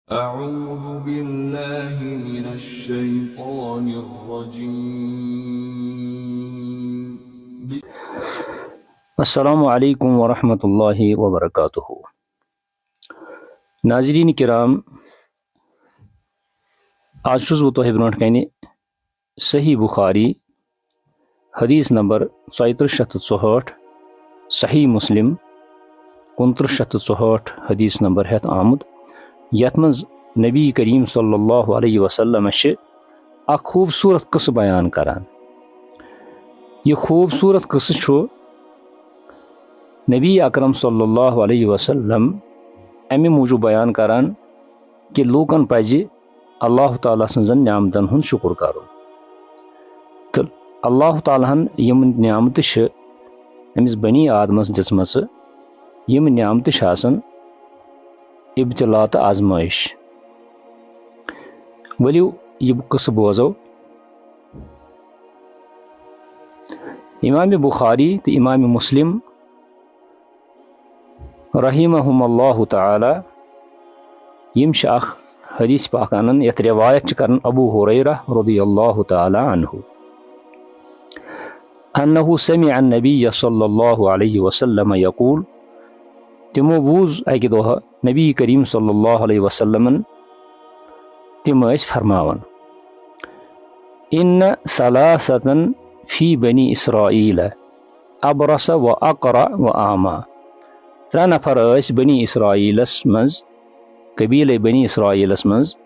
أعوذ بالله من الشيطان الرجيم अस्सलामु अलैकुम वरहमतुल्लाहि वबरकातुहू। नाज़रीन किराम, आज छुस बह तोह ब्रोह कन सही बुखारी हदीस नंबर 3464, सही मुस्लिम 2964 हदीस नंबर हेत आमुद, यथ मज नबी करीम सल्लल्लाहु अलैहि वसल्लम अ खूबसूरत किस्सा बयान करान। यह खूबसूरत किस्सा छु नबी अकरम सल्लल्लाहु अलैहि वसल्लम अमे मूजूब बयान करान कि लूकन पज अल्लाह ताला सजन नियामतन हुंद शुक्र करो। तो अल्लाह तालाहन यम नियामत अमिस बनी आदमस दिसमस, यम नियामत इब्तिला तो आजमाइश। वलियो यह किस्सा बोजो। इमाम बुखारी तो इमाम मुस्लिम रहिमहुमुल्लाह ताला यम हदीस पाक अनन यथ रिवायत करन अबू हुरैरा रदियल्लाहु ताला अन्हु अन्नहु समिअ नबिय सल्लल्लाहु अलैहि वसल्लम यकूल, तिमो बूज अकि दोह नबी करीम सल्लल्लाहु अलैहि वसल्लम तिम फरमावन, इन्न सलासतन फी बनी इसराईल अबरस व अक़रा व आमा। त्रे नफर बनी इसराईलस मज, कबील बनी इसराईलस मज,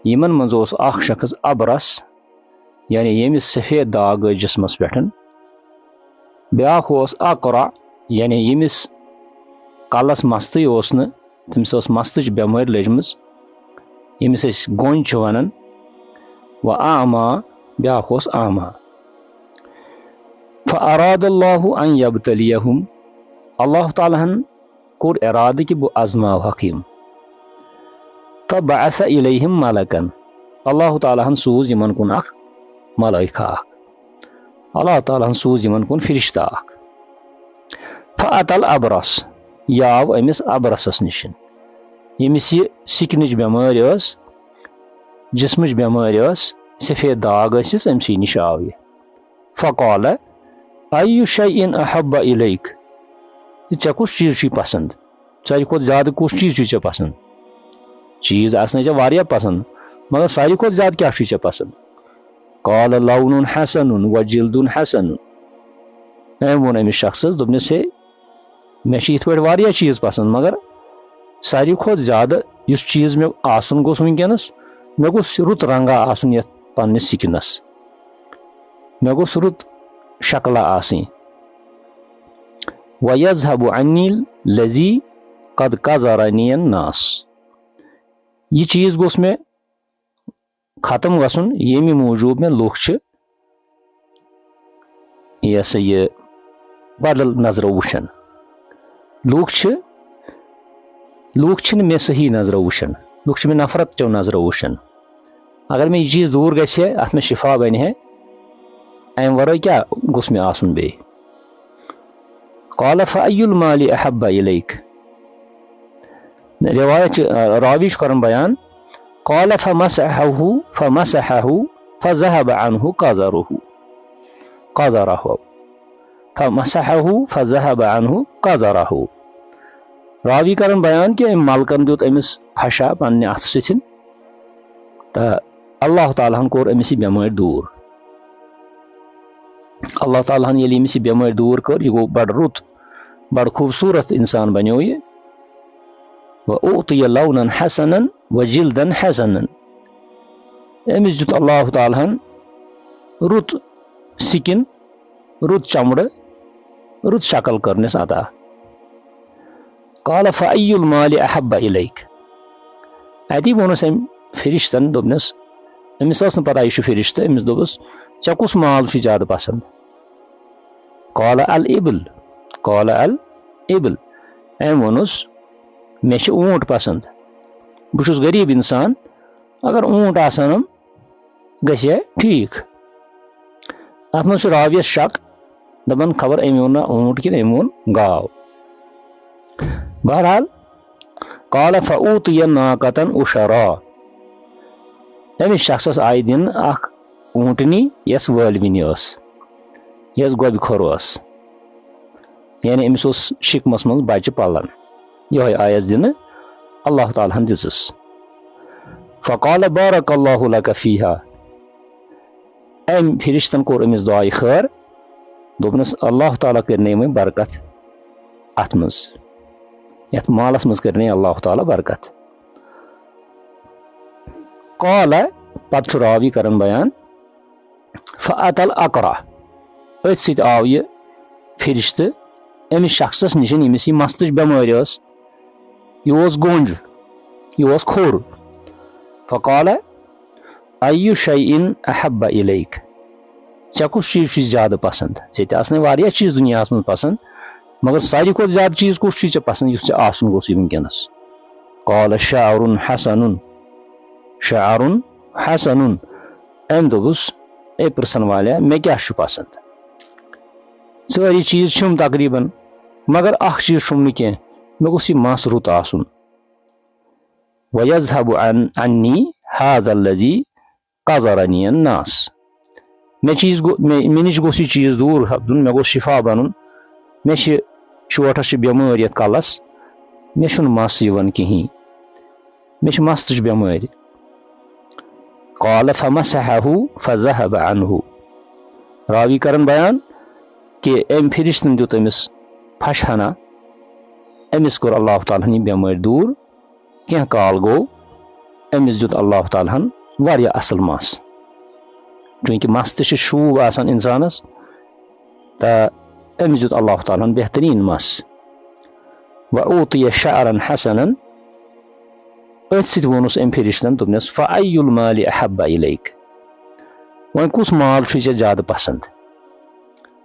यमन मज शख्स अबरस यानी यमिस सफ़ेद दाग जिस्मस पे, ब्याख अक़रा यानी यमिस कलस मस्तई तमिस मस्तच बेमारी लजमज यमिस गोंज वनान, व आमा ब्याख आमा। फ़अरादल्लाहु अन यब्तलियहुम, अल्लाह तालाहन कोर इराद कि बह आजमावहक यम। फ़बअस इलैहिम मलकन, अल्लाह तालाहन सूज यमन कुन अख मलाइका, अल्लाह तालाहन सूज यमन कुन फिरिश्ता अख। फ़अतल अबरस, याव अमिस अबरसस निशन, यमिस यह सिकनच बेमारी जिस्मच बेमारी सफ़ेद दाग अमसी निश आव यह। फ़क़ाल अय्यु शैइन अहब्ब इलैक, ऐ कुछ चीज पसंद, सारी खुद ज्यादा कुछ चीज ऐ पसंद। चीज आसने वारिया पसंद, मगर सारी खुद ज्यादा क्या ऐ पसंद। क़ाल लौनुन हसनुन व जिल्दुन हसनुन, वोन अमिस शख्सस दोपनस हे मे यथ पे वारिया चीज पसंद, मगर सारी खुद ज्यादा युस चीज मे आसन गोस वनकस, मे गोस रुत रंगा आसन यथ पन्निस सिकनस, मे गोस रुत शक्ला आसनी। वयज़हबु अन्नी लज़ी कद कज़रनी अन्नास, यह चीज गोस मे खत्म गसन यमि मूजूब मे लुख यह सा यह बदल नजरो वुचन। लूख मे सही नजरो वुचन, लूख मे नफरत चो नजरो वुचन। अगर मे यह चीज दूर गए अत मे शिफा बन है, अम वर क्या गोस मे आसन बे। क़ाल फ़अय्युल मालि अहब्ब इलैक, रिवायत रावी करन बयान, क़ाल फ़मसहहु फ़ज़हब अन्हु क़ज़रहु फ़मसहहु फ़ज़हब अन्हु क़ज़रहु। रावी करन बयान कि मलकन दुत अमिस फशा पन्ने अथ सथिन, तो अल्लाह तालाहन कोर अमिस बेमारी दूर। अल्लाह तालाहन ये अमिस बेमारी दूर कर, यह गो बड़ रुत बड़ खूबसूरत इंसान बनो यह। व उतिय लौनन हसनन व जिल्दन हसनन, अमिस दुत अल्लाह तालाहन रुत सिकिन, रुत चमड़, रुत शक्ल करने अता। क़ाल फ़अय्युल मालि अहब्ब इलैक, अति वोनस अम फिरिश्तन दोपनस, अमिस पता यह फिरिश्त, अमिस दोपस ऐ कुस माल ज्यादा पसंद। क़ाल अल इबल, क़ाल अल इबल, अम वोनस मे ऊंट पसंद, बहुत गरीब इंसान, अगर ऊंट आसनम गसे ठीक। अत मज रावियस शक, दपन खबर अम वोन ऊंट कि अम वोन गाव। बहरहाल काल फऊतिय नाकतन उशरा अमिस शख्सस आय दिन अख ऊँटनी यस वलविन यस गोब खोर यानी अमिस ओस शिकमस मज बच्चे पलन यह आयस दिन अल्लाह ताला दिसस फ़क़ाल बारकल्लाहु लक फ़ीहा अम फरिश्तन कोर अमिस दुआई खैर दोपनस अल्लाह ताला करने में बरकत अत मज यथ मालस मज करने अल्लाह ताला बरकत काल पत रावी करन बयान फ़अतल अक़रा अथ सत आव यह फरिश्त अमिस शख्सस निश यमिस यह मस्तच बेमार यह गोंज यह खोर फ़क़ाल अय्यु शैइन अहब्ब इलैक ऐ कुछ चीज ज्यादा पसंद ऐ वारिया चीज दुनिया में पसंद मगर सारी को ज्यादा चीज कुछ चीज पसंद युस आसन गोस वनकस काल शाअरुन हसनुन शाअरुन हसनुन अम दोपस ए प्रसन वाले मे क्या पसंद सारी चीज छुम तकरीबन मगर अख चीज छुम न कह मे गोस मस रुत आसन वयज़हबु अन्नी हाज़ल्लज़ी क़ज़रनी अन्नास मे चीज मे निश गोस चीज दूर हब्दुन मे गोस शिफा बनन मे शोठस बेमार ये कलस मे मस यवन कहीं मे मस्तच बेमार काल फमसहहु फज़हब अन्हु रावी करन बयान कि अम फरिश्तन दुत अमिस फशहना अमिस कोर अल्लाह ताला बेमार दूर क्या काल गो अमिस दुत अल्लाह ताला वारिया असल मस चूंकि मस तो शूब आसान इंसानस तो अमिस दुत अल्लाह ताला बेहतरीन मस वऊतिय शअरन हसनन अथ सत वोनुस अम फरिश्तन दोपनस फ़अय्युल मालि अहब्ब इलैक वन कुस माल छे ज्यादा पसंद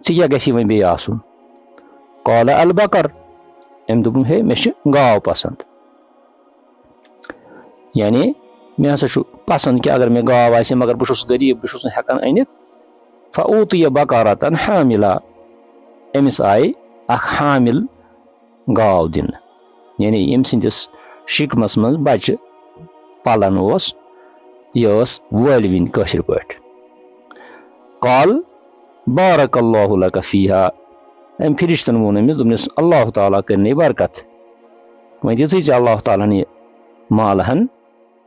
क्या गसी वन बे आसन काल अल बकर अम दोपन हे मे गाव पसंद यानी मे हसा पसंद कि अगर मे गाव आसे मगर बहुत गरीब बहुत हेकान अनित फ़ऊतिय बकारतन हामिला अमिस आय अख हामिल गाव दिन यानी यम सिंदिस शिकमस मज बच्चे पालन यह वलविन कशर पट काल बारकल्लाहु लक फ़ीहा अम फरिश्तन वोन अमिस दोपनस अल्लाह ताला करने बरकत वन दिस अल्लाह ताला मालहन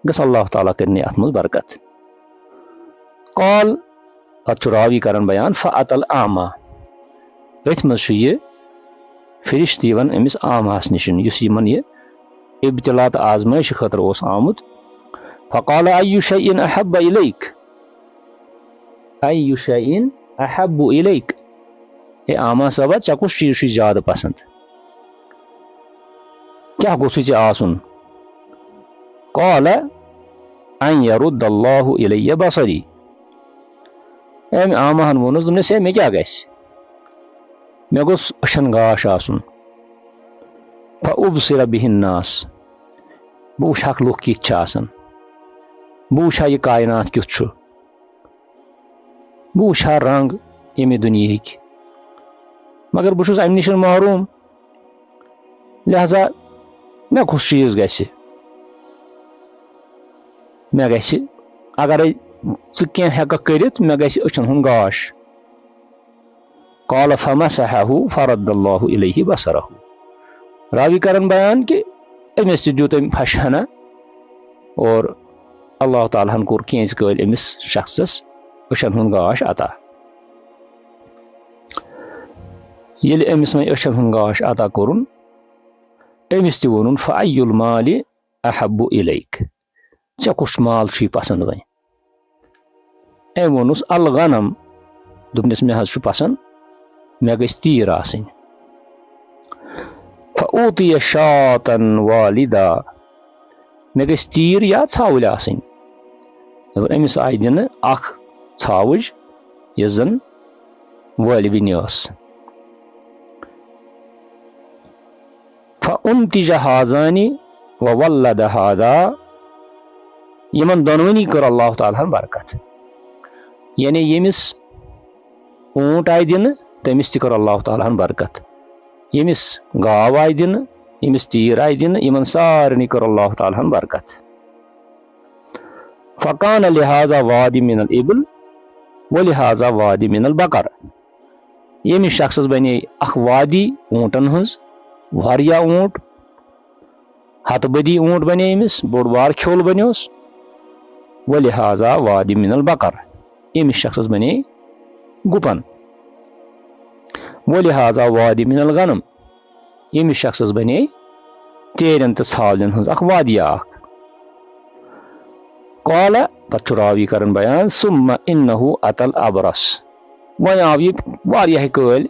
गस अल्लाह ताला करने अत मज बरकत काल पत रावी करन बयान फ़अतल आमा अथ मज यह फरिश्त यवन अमिस आमास निशन युस यमन यह इब्तिला तो आजमाइश खतर आमुत फ़क़ाल अय्यु शैइन अहब्ब इलैक अय्यु शैइन अहब्बु इलैक ए आमा सबा ऐ कुछ चीज ज्यादा पसंद क्या गोस आसन काल अन यरुद्दल्लाहु इलैय बसरी अम आमाहन वोनस दोपनस मे क्या गस मे गोस अशन गाश आसन फ़उबसिर बिहिन्नास बह वुच लुक कित बह वुच यह कायनात क्युथ बह वुच रंग यमे दुनिया मगर बहुत अम निश महरूम लिहाजा मे कुछ चीज गस मे गस अगर क्या हेक करित मे गस अचन हुंद गाश काल फमसहहु फरद्दल्लाहु इलैहि बसरहु रावी करन बयान कि अमिस दुत फशहना और अल्लाह ताला कोर केंज कल अमिस शख्सस अचन हुंद गाश अता ये अमिस वो अचन हुंद गाश अता कोरुन अमिस त वोनुन फ़अय्युल मालि अहब्बु इलैक ऐ कुछ माल छी पसंद वन अम वोनुस अल गनम दोपनस मे हज पसंद मे गस तीर आसनी फ़ऊतिय शातन वालिदा मे गस तीर या छावल आसनी अमिस आय दिन अख छावज यह जन वलविन फ़उन्तिज हाज़ानी ववल्लद हादा यमन दोनवनी कर अल्लाह ताला बरकत यानी यमिस ऊँट आय दिन तमिस कर अल्लाह ताला बरकत यमिस गाव आय दिन यमिस तीर आय दिन यमन सारनी कर अल्लाह ताला हन बरकत। फकान लिहाजा वादी मिनल इबल व लिहाजा वादी मिनल बकर। यमिस शख्सस बने अख वादी ऊंटन हज वारिया ऊंट हत बदी ऊंट बने यमिस बोड़ बार खोल बनियोस। व लिहाजा वादी मिनल बकर। यमिस शख्सस बने गुपन। व लिहाजा वादी मिनल गनम। यमिस शख्सस बने तेरन तो छावलन हज अख वादिया अख। कौल पत रावी करन बयान सुम्मा इन्नहु अतल अबरस। वह आव यह वारिया कल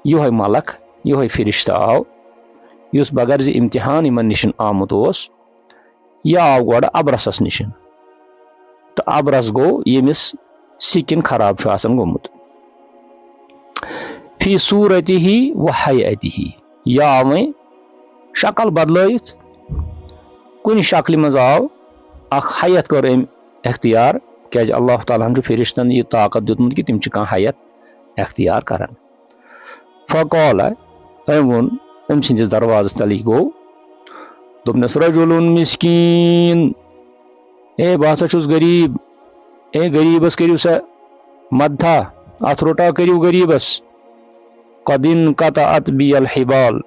योह मलक योह फिरिश्ता आव युस बगर ज इम्तिहान यमन निशन आमुत ओस यह आव गोड़ अबरसस निशन। तो अबरस गो यमिस सिकिन खराब छु आसन गोमुत। फी सूरतिही व हयतिही। यह आव शक्ल बदलैत कुन शक्ल मज आव अख हयत कर अख्तियार क्या अल्लाह ताला हन फिरिश्तन यह ताकत दितमुत कि तिम कह हयत अख्तियार करन। फ़क़ाल वोन अम सिंदिस दरवाज़स तली गो दोपनस रजुलुन मिस्कीन। ए बह हसा छुस गरीब। ए गरीबस करियो सा मद्दा अथ रोटा करियो गरीबस। कदिन कतअत बियल हिबाल।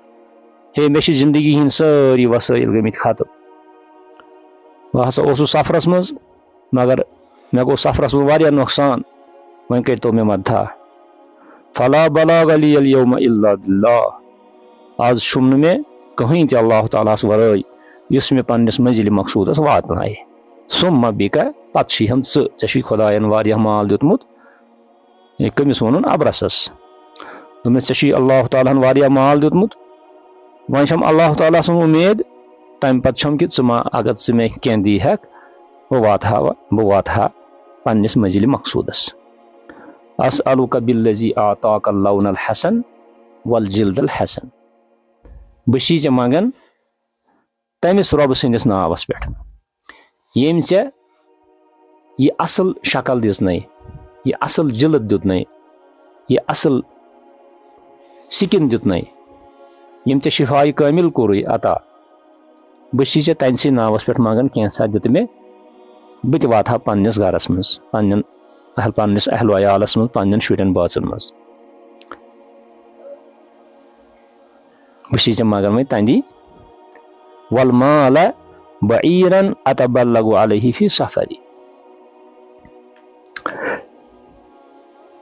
हे मे जिंदगी हिंद सारी वसाइल गमित खत्म। बह हसा ओसु सफरस मज मगर मे गो सफरस मज वारिया नुकसान वन कर तो मे मद्दा। फला बलाग लियल यौम इल्ला बिल्लाह। आज शुम मे कहीं ते अल्लाह ताला वराय युस मे पन्निस मंजिल मकसूदस वातनाय। सुम्मा बिका पत हम ऐ खुदायन वारिया माल दितमुत कमिस वनुन अबरसस दोपनस ऐ अल्लाह ताला वारिया माल दितमुत वन छम अल्लाह ताला सन उम्मीद तम पत छम कि अगर ज मे कह दी हेक बह वातहा पन्निस मंजिल मकसूदस। अस्अलुका बिल्लज़ी आताक लौनल हसन वल जिल्दल हसन। बशी चे मंगन तमिस रब सन्दस नावस पे यम चे यह असल शक्ल दिस यह असल जिल्द दित यह असल सिकिन दित यम चे शिफाई कामिल कोर अता बशी चे तन नावस पे मंगन कैसा दित मे बह वातहा पन्निस गरस मज पन्निस अहल अयालस मज पन्न शुरन बाचन मज बशी चे मंगन वह तंदी वल माल बईरन अतबल्लगु अलैहि फी सफरी।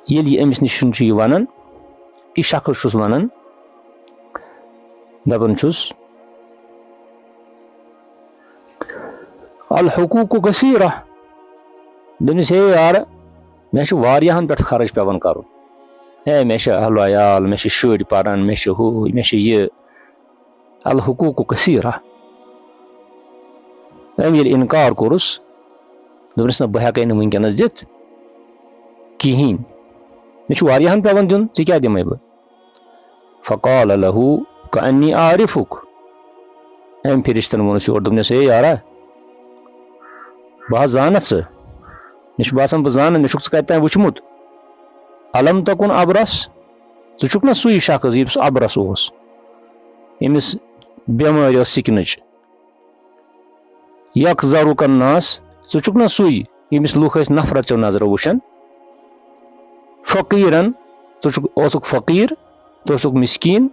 ये अमिस निश वन यह शख्स वन दपन अल हुकूक कसीरा। दमिस हे यार मे वारियाहन पे खर्च पेवन कर। हे मे अहल अयाल मे शुर पारान मे हू मे यह अल हुकूक कसीरा। अम ये इनकार कोरुस दोपनस बह हेक वनकस दित कहीं मे वारियाहन पेवन दिन ऐ क्या दिमे बह। फ़क़ाल लहू कअन्नी आरिफुक। अम फिरिश्तन वोनस योर दोपनस हे यारा बह जानत मे बासान बह जान मे कत वुचमुत। अलम तकुन अबरस चुक ना सुई शख्स यस अबरस ओस यमिस बेमारी सिकनच। यक जरुकन नास चुक ना सुई यमिस लूख नफरत चो नजर वुशन। फ़कीरन ओसुक फ़कीर तो मिस्कीन।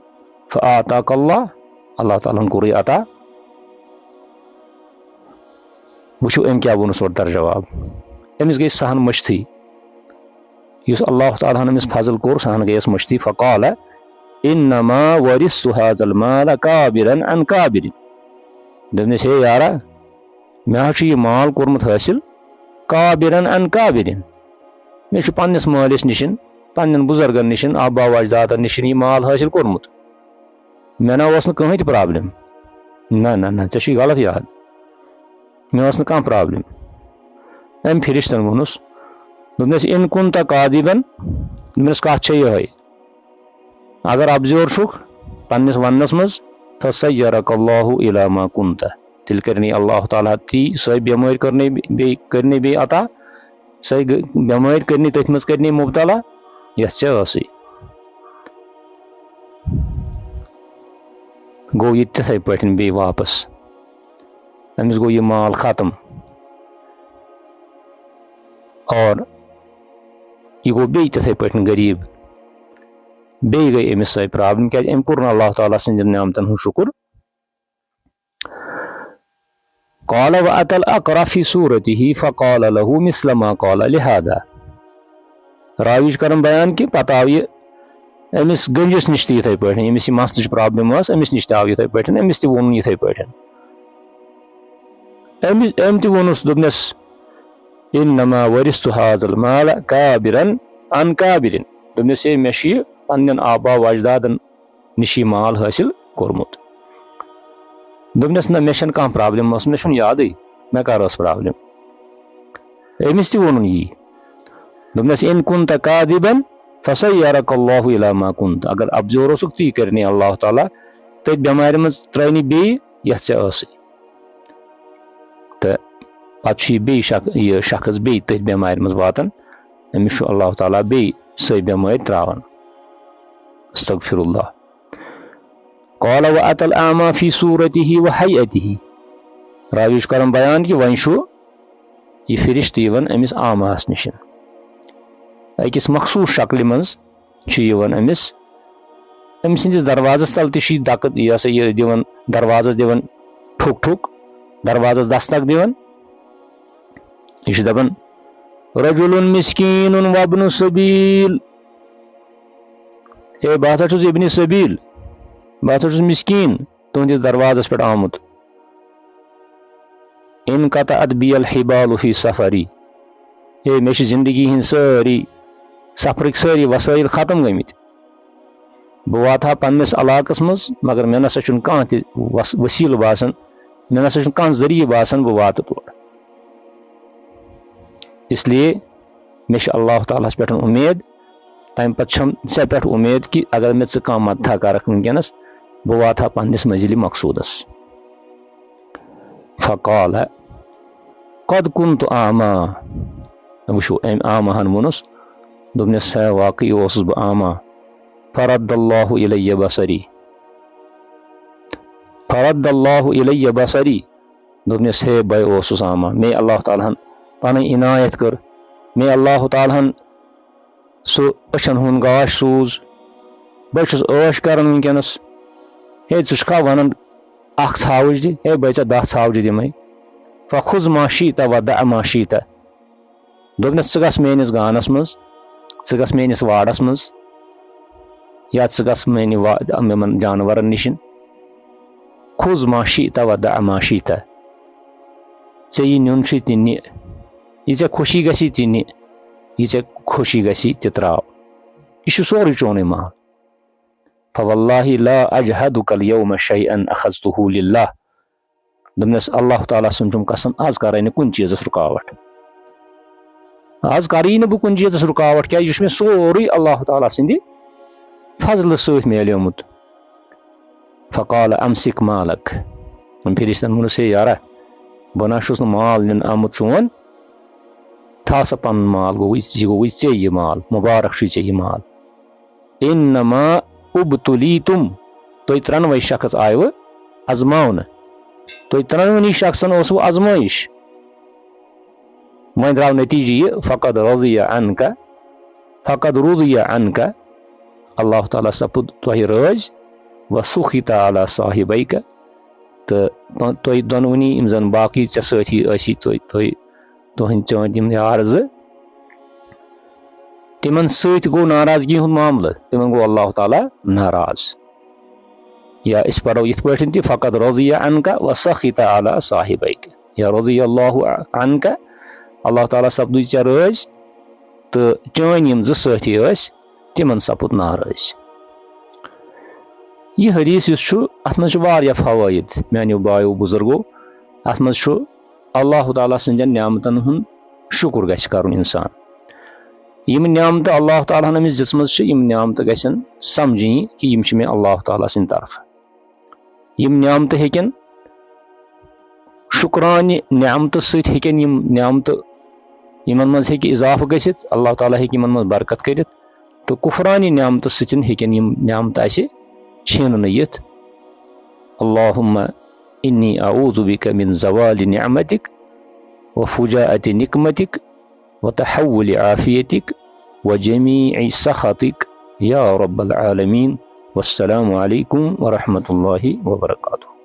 फ़आताक अल्लाह ताला कोर अता। वुचो अम क्या वोनस और दर जवाब अमिस गई सहन मश्ती युस अल्लाह ताला अमिस फजल कोर सहन गयस मश्ती। फ़क़ाल इन्नमा वरिस्तु हाज़ल माल काबिरन अन काबिरिन। दोपनस हे यारा मे यह माल कोर्मुत हासिल काबिरन अन काबिरिन। मे पन्निस मालिस निशन पन्न बुजुर्गन निशन आबा अजदादन निशन यह माल हासिल कोर्मुत। मे ना कहीं प्रॉब्लम ना ना ना ऐ गलत याद मे कह प्रॉब्लम। अम फिरिश्तन वोनस दोपनस इन कुन कादिबन दोपनस कत यह अगर अबजोर छुक पन्निस वन्नस मज फसय्यरकल्लाहु इला मा कुंत। तिल करनी अल्लाह ताला ती सही बेमारी करने बे अता सही बेमारी करनी तथ मज करने मुबतला यस गो ये तिथे पे बे वापस अमिस गो ये माल ख़त्म और यह गो बे तिथे पे गरीब बे गई अमिस सही प्रॉब्लम क्या अम कोर अल्लाह ताला सद नियामतन हूँ शुक्र क़ाल व अतल अक़रा फ़ी सूरतिही फ़क़ाल लहू मिस्ल मा क़ाल लिहादा राविश करन बयान कि पत आव यह अमिस गंजिस नश तथे पे अमिस मस प्रॉब्लम अमिस नश आव ये पे अमिस तोन ये पे अम तोनस दोपनस इन्नमा वरिस्तु हाज़ल माल काबिरन अन काबिरिन दोपनस ये मे पन्न आबा वजदादन नश माल हासिल कोरमुत दोपनस ना मे कह प्रॉब्लम मे याद मे कर प्रॉब्लम अमिस तोन यी दोपनस इन कुंत कादिबन फसय्यरकल्लाहु इला मा कुंत अगर अब जोर ओसुक ती करनी अल्लाह ताला ते बेमार मज त्रैनी बे यस तो पी बे शख्स बे तथ बेमार मज वातन अमिस अल्लाह ताला बे सही बेमार त्रावन अस्तगफिरुल्लाह क़ाल व अतल आमा फ़ी सूरतिही व हैअतिही राविश करन बयान कि वन यह फिरिश्त यवन अमिस आमास निश अकिस मखसूस शक्ल मज अमिस सदिस दरवाजस तल तक यह सा यह दिवन दरवाजस दिवन ठुक ठुक दरवाजस दस्तक दिवन यह दपन रजुलुन मिस्कीनुन वब्नु सबील ए बह हसा इब्न सबील बह हसा मिस्कीन तुंदिस दरवाजस पे आमुत इन कतअत बियल हिबाल फी सफरी ए मे जिंदगी हिंद सारी सफर सारी वसाइल खत्म गमित बह वात पन्निस इलाकस मज मगर मे नसा कह वसील बासन मे नसा कह जरिए बासन बह वात तोर इसलिए मे अल्लाह ताला पे उम्मीद तम पे पे उम्मीद कि अगर मे कह मदद कर वनकस बह वात पन्निस मंजिल मकसूदस फ़क़ाल क़द कुन्तु आमा वो अम आमाहन वोनस दोपनस है वाकई ओसुस बह आमा फ़रद्दल्लाहु इलय्य बसरी दोपनस है बे ओसुस आमा मे अल्लाह ताला पन इनायत कर मे अल्लाह ताला सो अशन हुन गाश सूज बस ऐश कर वनकस हे चा वन अख छावज दि हे बे 10 छावज दिमे फ़खुज़ मा शीत व द मा शीत दोपनस गस मेनिस गानस मज गस मेनिस वाड़स मज या गस मेन जानवर निश खुज़ मा शीत व द मा शीत ये नुन ति ये खुशी गसी ति ये खुशी गसी ति त्राव यह सोरे चोन माल फ़वल्लाहि ला अजहदुकल यौम शैअन अखज़तुहु लिल्लाह दोपनस अल्लाह ताला सुन कसम आज कर कुन चीज़स रुकावट आज कर बह कुन चीज़स रुकावट क्या मे सोरे अल्लाह ताला सद फजल सत मिलोमुत फ़क़ाल अमसिक मालक फिरिस्तन वोनस हे यारा बह ना माल नीन आमुत चोन था सा पन माल गो ये माल मुबारक ये माल इन्नमा उब्तुलीतुम तुम त्रनवे शख्स आयव आजमावन तुम त्रनवनी शख्सन वो आजमाइश वन द्राव नतीजे यह फ़क़द रुज़िया अन्का अल्लाह ताला सपुद तुह राज व सुखिता अला साहिबैक तो तुम दोनवनी यम जन बाकी ऐ सती तुहद चंद यार तिमन सत गो नाराजगी हुंद मामल तिमन गो अल्लाह ताला नाराज या इस पढ़ो इत पे ति फ़क़द रज़िया अन्का व सखिता अला साहिबैक या रज़िया अल्लाहु अन्का अल्लाह ताला सपदु ऐ राज तो चन यम सती तिमन सपुद नाराज यह हदीस अत मज फ़वायद मानो बायो बुजुर्गो अत मज अल्लाह ताला सदन नियामतन हुंद शुक्र गछ करन इंसान यम नियामत अल्लाह ताला अमिस दिसमज यम नियामत गछन समझी कि यम मे अल्लाह ताला सिंद तरफ यम नियामत हेकन शुक्रान नियामत सत हेकन यम नियामत यमन मज हेकि इजाफ गछित अल्लाह ताला हेकि यमन मज बरकत करित तो कुफरानी नियामत सतन हेकन यम नियामत आसे छीन यित अल्लाहुम्मा इन्नी अऊज़ु बिका मिन ज़वालि निअमतिक व फुजाअति निकमतिक व तहव्वुलि आफ़ियतिक व जमीइ सख़तिक या रब्बल आलमीन। वस्सलामु अलैकुम व रहमतुल्लाहि व बरकातुहू।